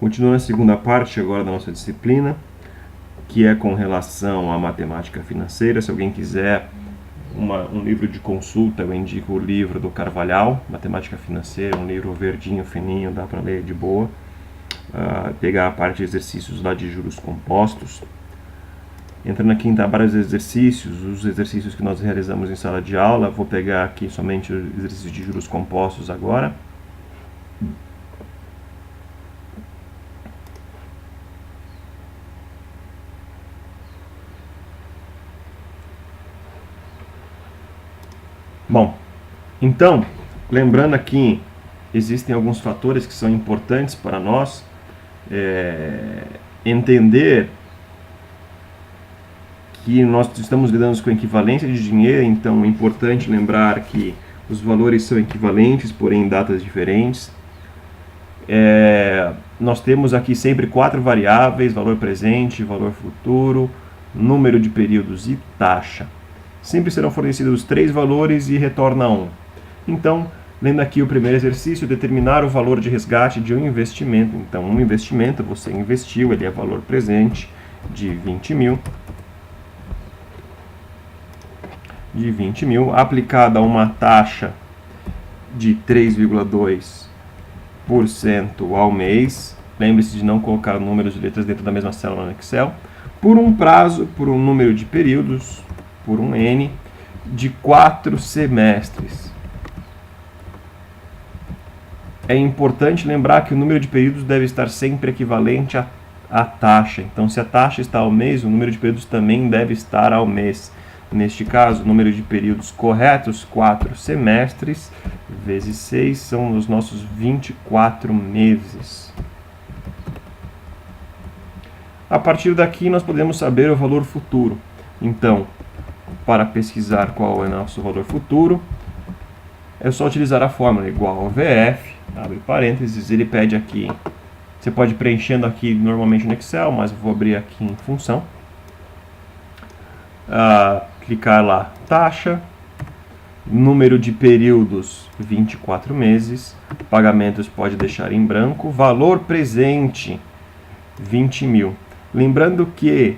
Continuando a segunda parte agora da nossa disciplina, que é com relação à matemática financeira. Se alguém quiser um livro de consulta, eu indico o livro do Carvalhal, Matemática Financeira, um livro verdinho, fininho, dá para ler de boa. Pegar a parte de exercícios lá de juros compostos. Entrando aqui em vários exercícios, os exercícios que nós realizamos em sala de aula, vou pegar aqui somente os exercícios de juros compostos agora. Bom, então, lembrando aqui, existem alguns fatores que são importantes para nós entender que nós estamos lidando com equivalência de dinheiro, então é importante lembrar que os valores são equivalentes, porém em datas diferentes. Nós temos aqui sempre 4 variáveis: valor presente, valor futuro, número de períodos e taxa. Sempre serão fornecidos 3 valores e retorna 1. Então, lendo aqui o primeiro exercício, determinar o valor de resgate de um investimento. Então, um investimento você investiu, ele é valor presente de 20 mil. Aplicada a uma taxa de 3,2% ao mês. Lembre-se de não colocar números de letras dentro da mesma célula no Excel. Por um prazo, por um número de períodos, por um N, de 4 semestres. É importante lembrar que o número de períodos deve estar sempre equivalente à taxa. Então, se a taxa está ao mês, o número de períodos também deve estar ao mês. Neste caso, o número de períodos corretos, 4 semestres, vezes 6, são os nossos 24 meses. A partir daqui, nós podemos saber o valor futuro. Então, para pesquisar qual é o nosso valor futuro, é só utilizar a fórmula igual ao VF, abre parênteses, ele pede aqui, você pode ir preenchendo aqui normalmente no Excel, mas eu vou abrir aqui em função. Clicar lá, taxa, número de períodos, 24 meses, pagamentos pode deixar em branco, valor presente, 20 mil. Lembrando que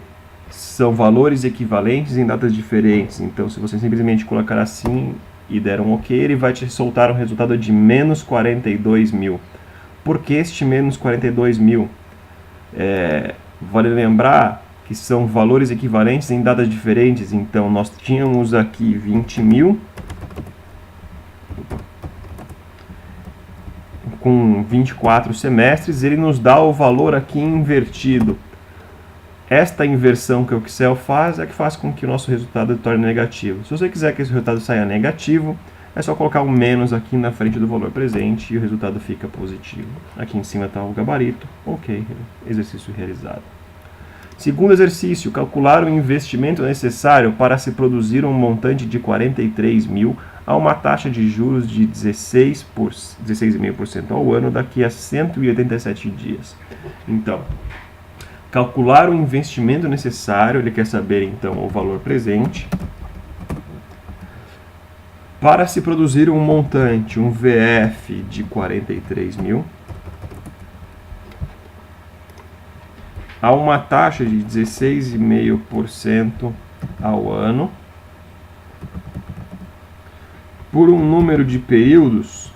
são valores equivalentes em datas diferentes, então se você simplesmente colocar assim e der um OK, ele vai te soltar um resultado de menos 42 mil. Por que este menos 42 mil? Vale lembrar que são valores equivalentes em datas diferentes, então nós tínhamos aqui 20 mil com 24 semestres, ele nos dá o valor aqui invertido. Esta inversão que o Excel faz é que faz com que o nosso resultado torne negativo. Se você quiser que esse resultado saia negativo, é só colocar um menos aqui na frente do valor presente e o resultado fica positivo. Aqui em cima está o gabarito, ok, exercício realizado. Segundo exercício, calcular o investimento necessário para se produzir um montante de 43 mil a uma taxa de juros de 16,5% ao ano daqui a 187 dias. Então, calcular o investimento necessário, ele quer saber então o valor presente, para se produzir um montante, um VF de 43 mil, a uma taxa de 16,5% ao ano, por um número de períodos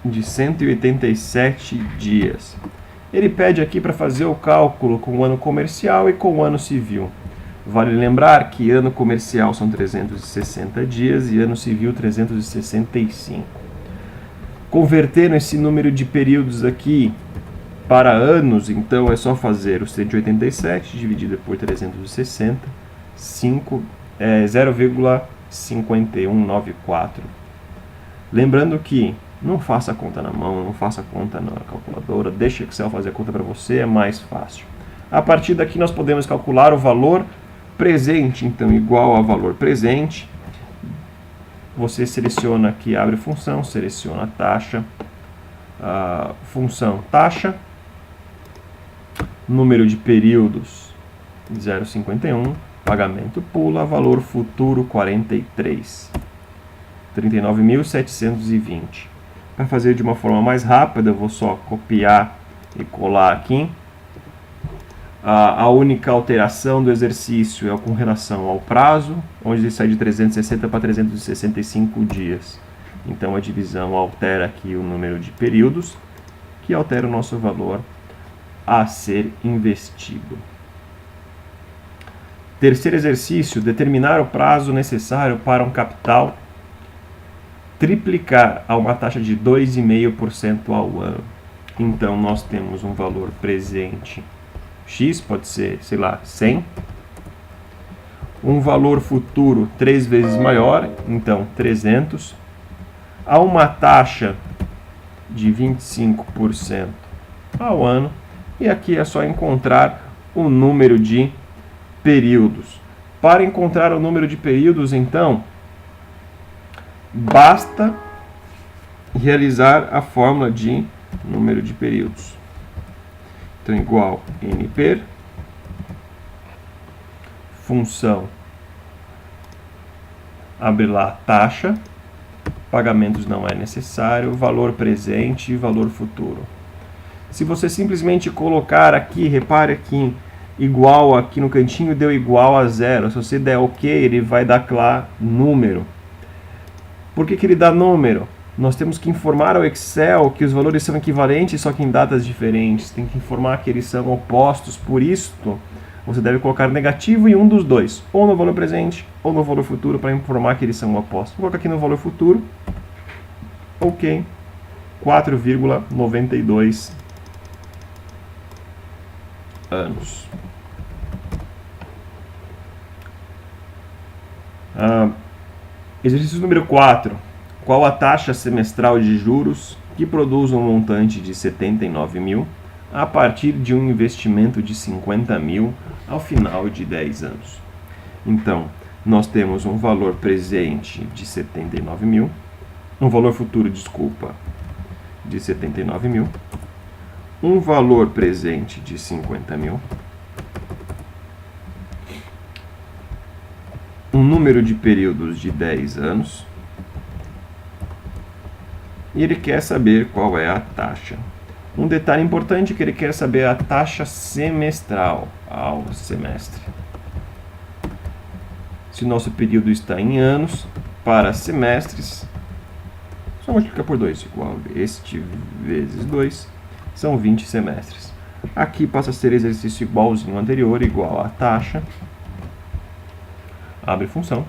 de 187 dias. Ele pede aqui para fazer o cálculo com o ano comercial e com o ano civil. Vale lembrar que ano comercial são 360 dias e ano civil 365. Convertendo esse número de períodos aqui para anos, então é só fazer o 187 dividido por 360, 0,5194. Lembrando que não faça a conta na mão, não faça a conta na calculadora, deixa o Excel fazer a conta para você, é mais fácil. A partir daqui nós podemos calcular o valor presente, então igual a valor presente. Você seleciona aqui, abre função, seleciona a taxa, função taxa, número de períodos 0,51, pagamento pula, valor futuro 43, 39.720. Para fazer de uma forma mais rápida, eu vou só copiar e colar aqui. A única alteração do exercício é com relação ao prazo, onde ele sai de 360 para 365 dias. Então a divisão altera aqui o número de períodos, que altera o nosso valor a ser investido. Terceiro exercício, determinar o prazo necessário para um capital triplicar a uma taxa de 2,5% ao ano. Então nós temos um valor presente X, pode ser, sei lá, 100. Um valor futuro 3 vezes maior, então 300. A uma taxa de 25% ao ano. E aqui é só encontrar o número de períodos. Para encontrar o número de períodos, então, basta realizar a fórmula de número de períodos. Então, igual NP, função, abre lá, taxa, pagamentos não é necessário, valor presente e valor futuro. Se você simplesmente colocar aqui, repare aqui, igual aqui no cantinho deu igual a zero. Se você der OK, ele vai dar lá número. Por que ele dá número? Nós temos que informar ao Excel que os valores são equivalentes, só que em datas diferentes. Tem que informar que eles são opostos. Por isso, você deve colocar negativo em um dos dois, ou no valor presente ou no valor futuro, para informar que eles são opostos. Vou colocar aqui no valor futuro. OK. 4,92 anos. Exercício número 4. Qual a taxa semestral de juros que produz um montante de 79 mil a partir de um investimento de 50 mil ao final de 10 anos? Então, nós temos um valor presente de 79 mil, um valor futuro, desculpa, de 79 mil, um valor presente de 50 mil, um número de períodos de 10 anos, e ele quer saber qual é a taxa. Um detalhe importante é que ele quer saber a taxa semestral ao semestre. Se o nosso período está em anos, para semestres, só multiplicar por 2, igual este vezes 2, são 20 semestres. Aqui passa a ser exercício igualzinho ao anterior, igual a taxa, abre função,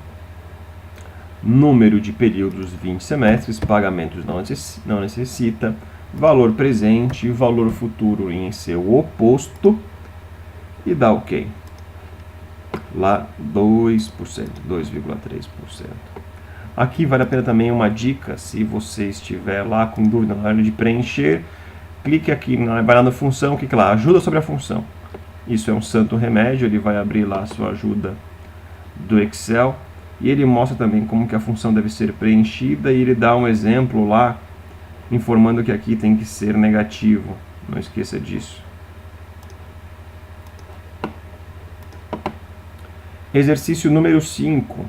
número de períodos 20 semestres, pagamentos não necessita, valor presente e valor futuro em seu oposto, e dá OK. Lá 2%, 2,3%. Aqui vale a pena também uma dica, se você estiver lá com dúvida na hora de preencher, clique aqui, vai lá na função, clique lá, ajuda sobre a função. Isso é um santo remédio, ele vai abrir lá a sua ajuda do Excel, e ele mostra também como que a função deve ser preenchida, e ele dá um exemplo lá, informando que aqui tem que ser negativo. Não esqueça disso. Exercício número 5.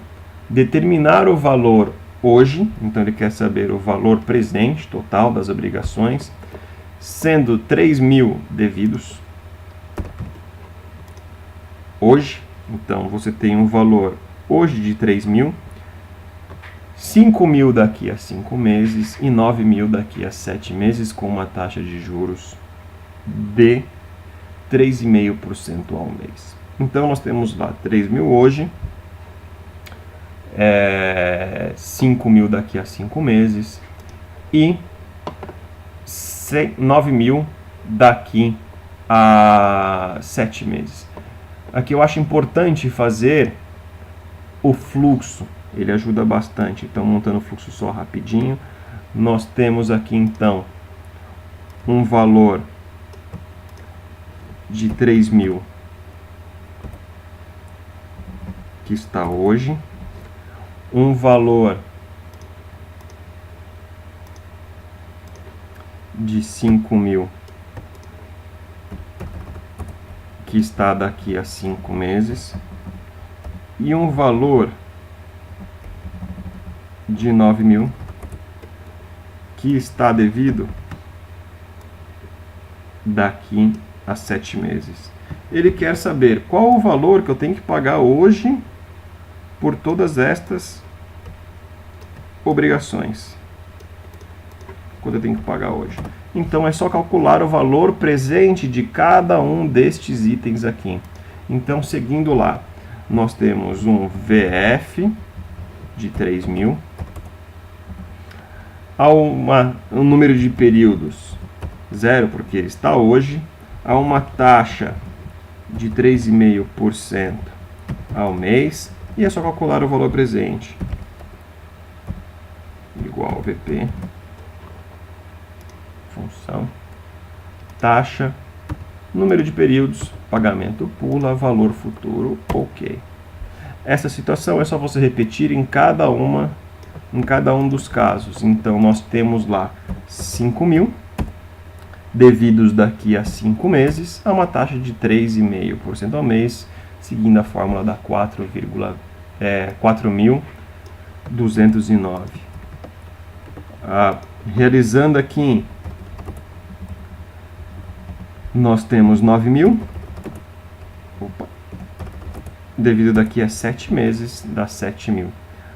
Determinar o valor hoje, então ele quer saber o valor presente total das obrigações, sendo 3 mil devidos hoje. Então você tem um valor hoje de 3 mil, 5 mil daqui a 5 meses e 9 mil daqui a 7 meses, com uma taxa de juros de 3,5% ao mês. Então nós temos lá 3 mil hoje, 5 mil daqui a 5 meses e 9 mil daqui a 7 meses. Aqui eu acho importante fazer o fluxo, ele ajuda bastante. Então, montando o fluxo só rapidinho, nós temos aqui então um valor de 3 mil que está hoje, um valor de 5 mil que está daqui a 5 meses e um valor de 9 mil que está devido daqui a 7 meses. Ele quer saber qual o valor que eu tenho que pagar hoje por todas estas obrigações. Quanto eu tenho que pagar hoje. Então é só calcular o valor presente de cada um destes itens aqui. Então, seguindo lá, nós temos um VF de 3.000. Há um número de períodos 0, porque ele está hoje. Há uma taxa de 3,5% ao mês. E é só calcular o valor presente. Igual ao VP. Função. Taxa. Número de períodos. Pagamento pula. Valor futuro. Ok. Essa situação é só você repetir em cada um dos casos. Então, nós temos lá 5.000, devidos daqui a 5 meses, a uma taxa de 3,5% ao mês, seguindo a fórmula da 4.209. Realizando aqui, nós temos 9.000. Devido daqui a 7 meses, dá 7.000.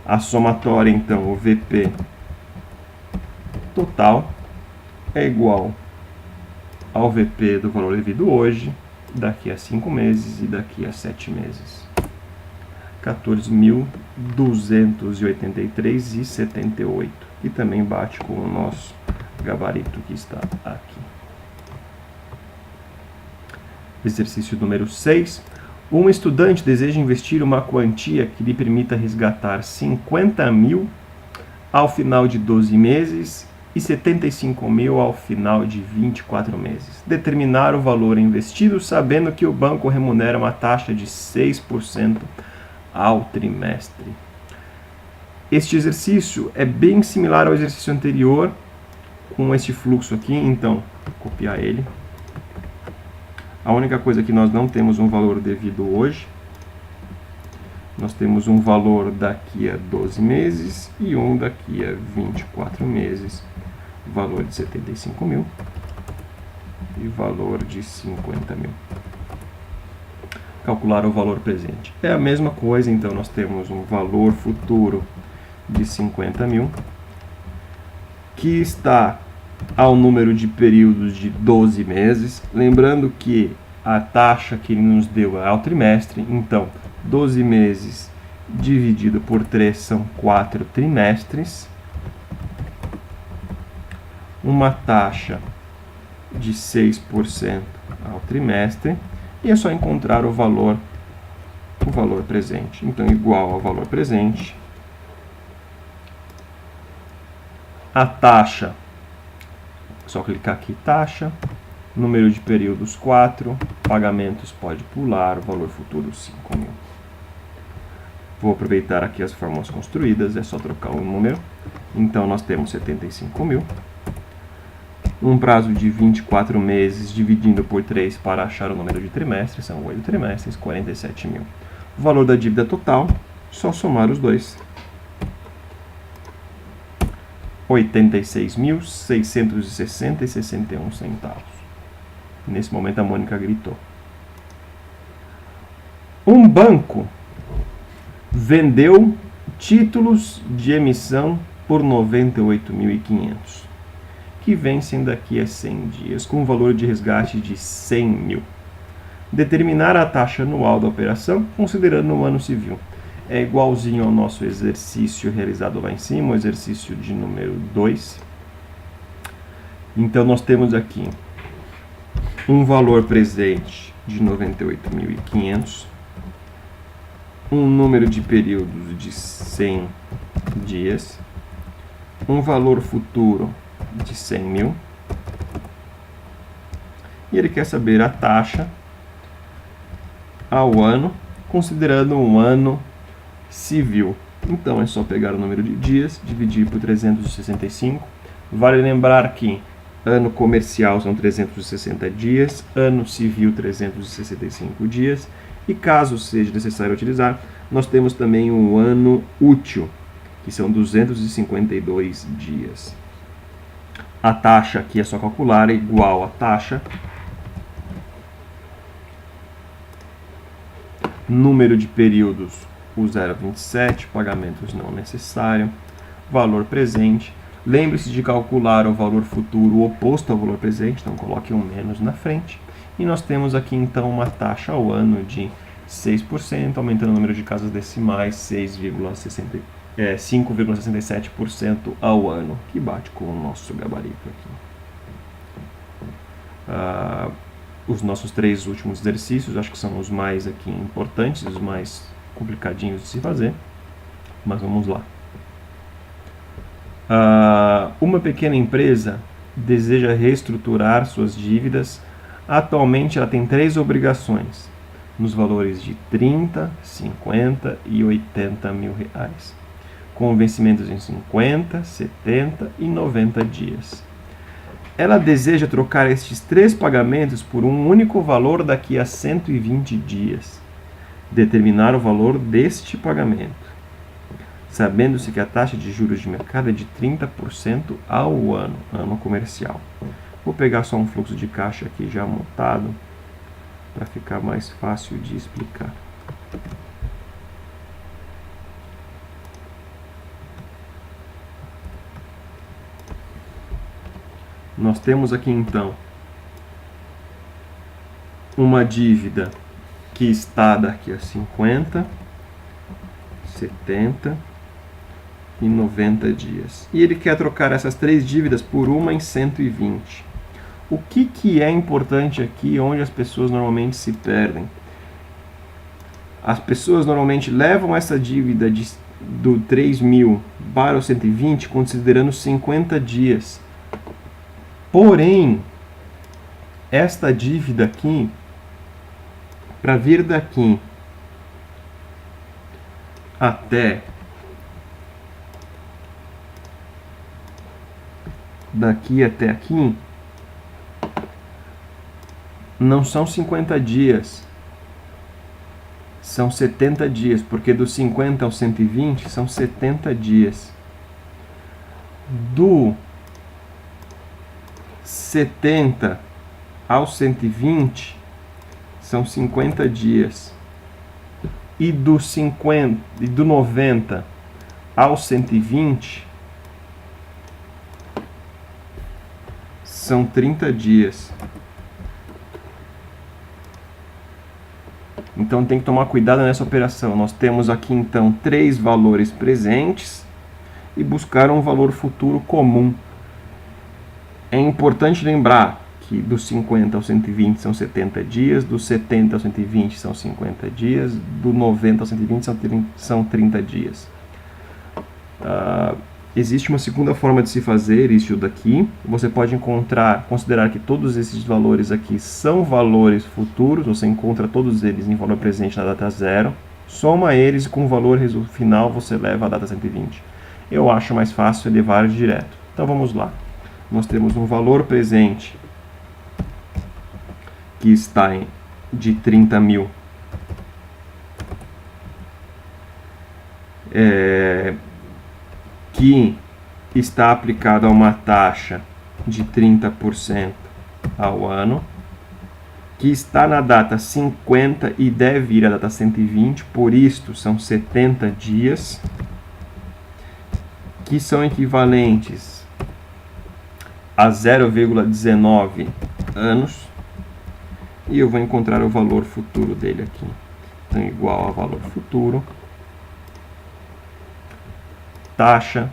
A somatória, então, o VP total é igual ao VP do valor devido hoje, daqui a 5 meses e daqui a 7 meses. 14.283,78. E também bate com o nosso gabarito que está aqui. Exercício número 6. Um estudante deseja investir uma quantia que lhe permita resgatar 50.000 ao final de 12 meses e 75.000 ao final de 24 meses. Determinar o valor investido sabendo que o banco remunera uma taxa de 6% ao trimestre. Este exercício é bem similar ao exercício anterior, com este fluxo aqui, então, vou copiar ele. A única coisa é que nós não temos um valor devido hoje. Nós temos um valor daqui a 12 meses e um daqui a 24 meses. Valor de 75.000 e valor de 50.000. Calcular o valor presente. É a mesma coisa, então nós temos um valor futuro de 50.000 que está ao número de períodos de 12 meses. Lembrando que a taxa que ele nos deu é ao trimestre, então 12 meses dividido por 3 são 4 trimestres. Uma taxa de 6% ao trimestre. E é só encontrar o valor presente. Então, igual ao valor presente. A taxa, só clicar aqui, taxa, número de períodos 4, pagamentos pode pular, valor futuro 5.000. Vou aproveitar aqui as fórmulas construídas, é só trocar o número. Então, nós temos 75.000. Um prazo de 24 meses, dividindo por 3 para achar o número de trimestres, são 8 trimestres, 47.000. O valor da dívida total, só somar os dois. 86.660,61 centavos. Nesse momento a Mônica gritou. Um banco vendeu títulos de emissão por 98.500, que vencem daqui a 100 dias, com um valor de resgate de 100.000. Determinar a taxa anual da operação, considerando o ano civil. É igualzinho ao nosso exercício realizado lá em cima, o exercício de número 2. Então, nós temos aqui um valor presente de 98.500, um número de períodos de 100 dias, um valor futuro de 100.000, e ele quer saber a taxa ao ano, considerando um ano civil. Então é só pegar o número de dias, dividir por 365. Vale lembrar que ano comercial são 360 dias, ano civil 365 dias, e caso seja necessário utilizar, nós temos também um ano útil, que são 252 dias. A taxa aqui é só calcular, é igual a taxa número de períodos, o 0,27, pagamentos não necessário, valor presente. Lembre-se de calcular o valor futuro oposto ao valor presente, então coloque um menos na frente. E nós temos aqui então uma taxa ao ano de 6%, aumentando o número de casas decimais 5,67% ao ano, que bate com o nosso gabarito aqui. Os nossos 3 últimos exercícios, acho que são os mais aqui importantes, os mais complicadinhos de se fazer, mas vamos lá. Uma pequena empresa deseja reestruturar suas dívidas. Atualmente ela tem 3 obrigações, nos valores de 30, 50 e 80 mil reais, com vencimentos em 50, 70 e 90 dias. Ela deseja trocar estes 3 pagamentos por um único valor daqui a 120 dias. Determinar o valor deste pagamento, sabendo-se que a taxa de juros de mercado é de 30% ao ano, ano comercial. Vou pegar só um fluxo de caixa aqui já montado, para ficar mais fácil de explicar. Nós temos aqui então uma dívida que está daqui a 50, 70 e 90 dias. E ele quer trocar essas 3 dívidas por uma em 120. O que é importante aqui, onde as pessoas normalmente se perdem? As pessoas normalmente levam essa dívida do 3.000 para o 120 considerando 50 dias. Porém, esta dívida aqui, para vir daqui até aqui, não são 50 dias, são 70 dias, porque do 50 ao 120 são 70 dias. Do 70 ao 120 são 50 dias. E do 90 ao 120 são 30 dias. Então tem que tomar cuidado nessa operação. Nós temos aqui então 3 valores presentes e buscar um valor futuro comum. É importante lembrar que do 50 ao 120 são 70 dias, do 70 ao 120 são 50 dias, do 90 ao 120 são 30 dias. Existe uma segunda forma de se fazer isso daqui. Você pode considerar que todos esses valores aqui são valores futuros, você encontra todos eles em valor presente na data 0, soma eles e com o valor final você leva a data 120. Eu acho mais fácil levar direto. Então vamos lá. Nós temos um valor presente que está de 30.000. Que está aplicado a uma taxa de 30% ao ano, que está na data 50 e deve ir à data 120, por isto são 70 dias, que são equivalentes a 0,19 anos, e eu vou encontrar o valor futuro dele aqui. Então, igual a valor futuro, taxa,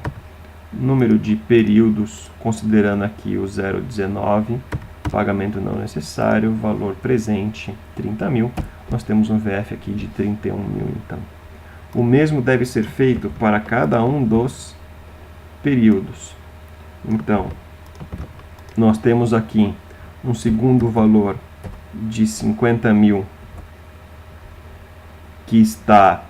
número de períodos, considerando aqui o 0,19, pagamento não necessário, valor presente 30.000, nós temos um VF aqui de 31.000 então. O mesmo deve ser feito para cada um dos períodos. Então, nós temos aqui um segundo valor de 50.000 que está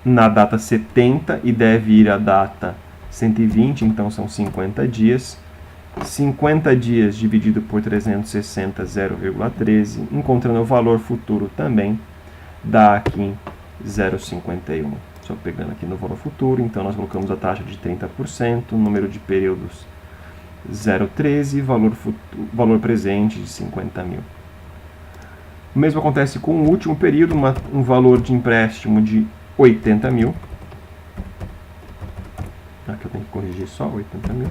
na data 70 e deve ir à data 120, então são 50 dias. 50 dias dividido por 360, 0,13, encontrando o valor futuro também, dá aqui 0,51. Só pegando aqui no valor futuro, então nós colocamos a taxa de 30%, número de períodos 0,13, valor presente de 50.000. O mesmo acontece com o último período, um valor de empréstimo de 80 mil. Aqui eu tenho que corrigir só 80 mil.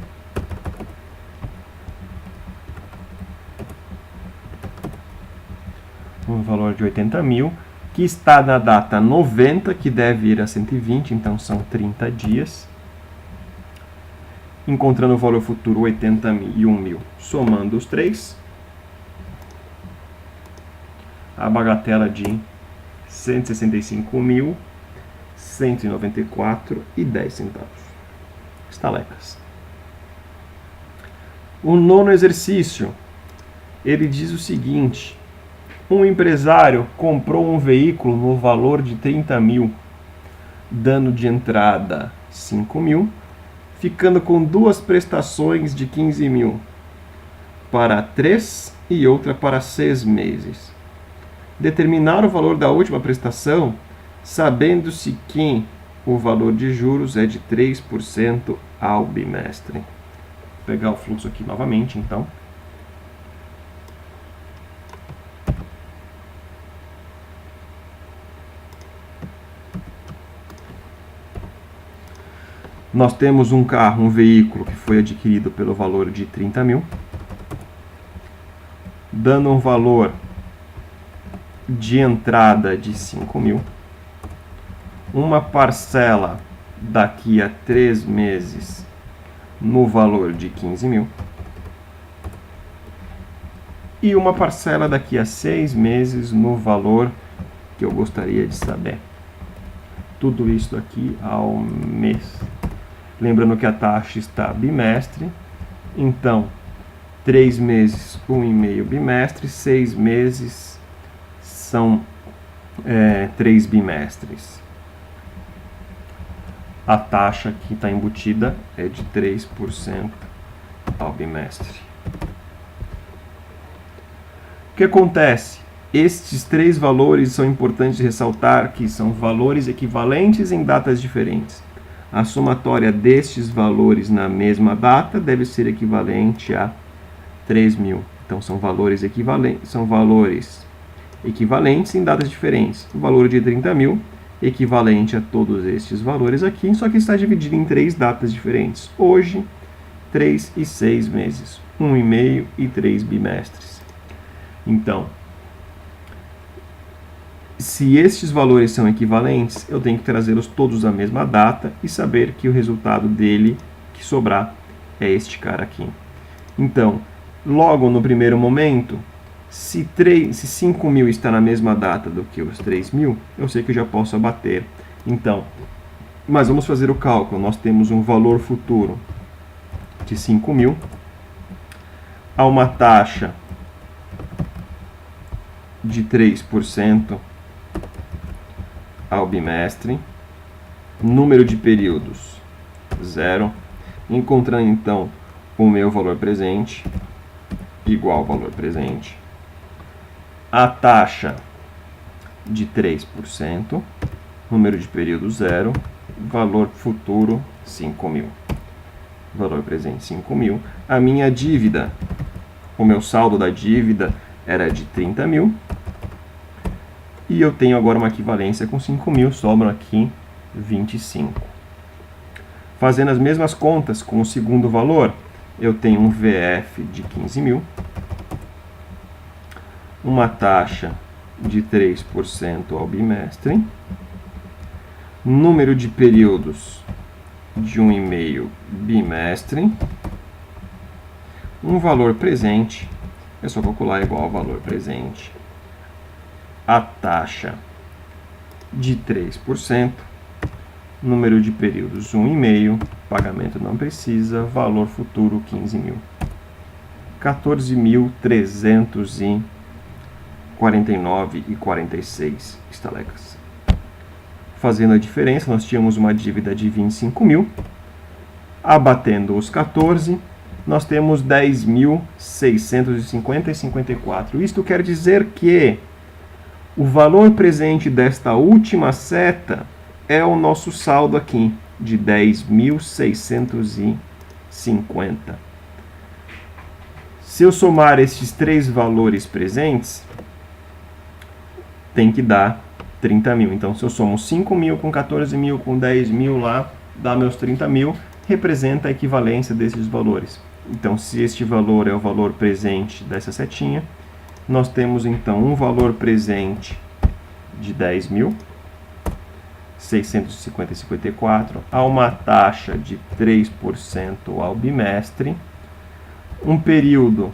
Um valor de 80 mil, que está na data 90, que deve ir a 120, então são 30 dias. Encontrando o valor futuro 81 mil, somando os três, a bagatela de 165.194,10 estalecas. O nono exercício, ele diz o seguinte: um empresário comprou um veículo no valor de 30 mil, dando de entrada 5 mil, ficando com duas prestações de 15 mil para 3 e outra para 6 meses. Determinar o valor da última prestação, sabendo-se que o valor de juros é de 3% ao bimestre. Vou pegar o fluxo aqui novamente, então. Nós temos um carro, um veículo que foi adquirido pelo valor de 30 mil, dando um valor de entrada de 5 mil, uma parcela daqui a 3 meses no valor de 15 mil e uma parcela daqui a 6 meses no valor que eu gostaria de saber. Tudo isso aqui ao mês. Lembrando que a taxa está bimestre, então 3 meses, 1,5 bimestre, 6 meses são 3 bimestres. A taxa que está embutida é de 3% ao bimestre. O que acontece? Estes 3 valores são importantes ressaltar que são valores equivalentes em datas diferentes. A somatória destes valores na mesma data deve ser equivalente a 3 mil. Então são valores equivalentes em datas diferentes. O valor de 30 mil equivalente a todos estes valores aqui, só que está dividido em 3 datas diferentes. Hoje, 3 e 6 meses, 1,5 e 3 bimestres. Então, se estes valores são equivalentes, eu tenho que trazê-los todos à mesma data e saber que o resultado dele, que sobrar, é este cara aqui. Então, logo no primeiro momento, se 5 mil está na mesma data do que os 3 mil, eu sei que eu já posso abater. Então, mas vamos fazer o cálculo. Nós temos um valor futuro de 5 mil, a uma taxa de 3% ao bimestre, número de períodos 0, encontrando então o meu valor presente igual ao valor presente, a taxa de 3%, número de períodos 0, valor futuro 5 mil, valor presente 5 mil, a minha dívida, o meu saldo da dívida era de 30 mil, e eu tenho agora uma equivalência com 5 mil, sobram aqui 25. Fazendo as mesmas contas com o segundo valor, eu tenho um VF de 15 mil, uma taxa de 3% ao bimestre, número de períodos de 1,5 bimestre, um valor presente, é só calcular igual ao valor presente, a taxa de 3%, número de períodos 1,5, pagamento não precisa, valor futuro 15 mil. 14.349,46 estalecas. Fazendo a diferença, nós tínhamos uma dívida de 25 mil, abatendo os 14, nós temos 10.650,54. Isto quer dizer que o valor presente desta última seta é o nosso saldo aqui, de 10.650. Se eu somar estes 3 valores presentes, tem que dar 30 mil. Então, se eu somo 5 mil com 14 mil, com 10 mil lá, dá meus 30 mil, representa a equivalência desses valores. Então, se este valor é o valor presente dessa setinha, nós temos então um valor presente de 10.650,54 a uma taxa de 3% ao bimestre, um período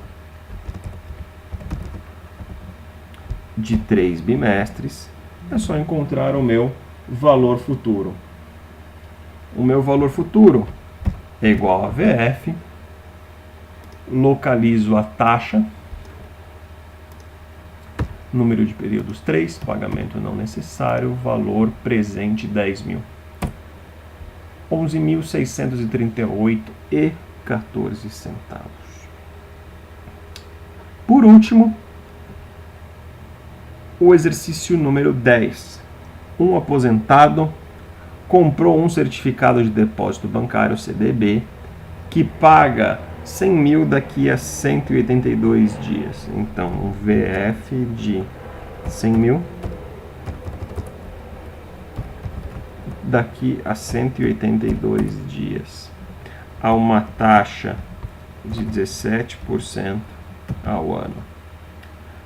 de 3 bimestres. É só encontrar o meu valor futuro. O meu valor futuro é igual a VF, localizo a taxa, número de períodos 3, pagamento não necessário, valor presente 10 mil. 11.638,14 centavos. Por último, o exercício número 10. Um aposentado comprou um certificado de depósito bancário, CDB, que paga 100 mil daqui a 182 dias. Então, um VF de 100 mil daqui a 182 dias, a uma taxa de 17% ao ano.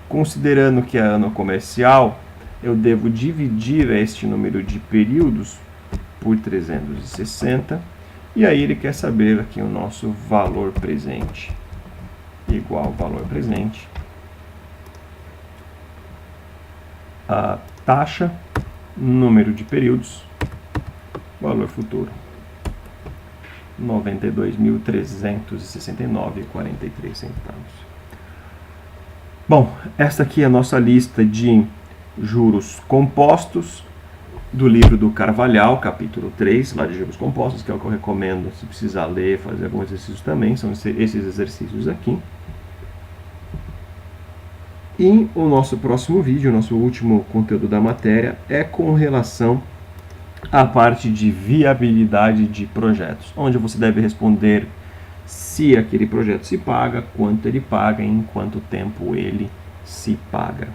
Considerando que é ano comercial, eu devo dividir este número de períodos por 360, e aí ele quer saber aqui o nosso valor presente, igual ao valor presente, a taxa, número de períodos, valor futuro, 92.369,43 centavos. Bom, esta aqui é a nossa lista de juros compostos do livro do Carvalhal, capítulo 3, lá de juros compostos, que é o que eu recomendo se precisar ler, fazer alguns exercícios também, são esses exercícios aqui. E o nosso próximo vídeo, o nosso último conteúdo da matéria, é com relação à parte de viabilidade de projetos, onde você deve responder se aquele projeto se paga, quanto ele paga e em quanto tempo ele se paga.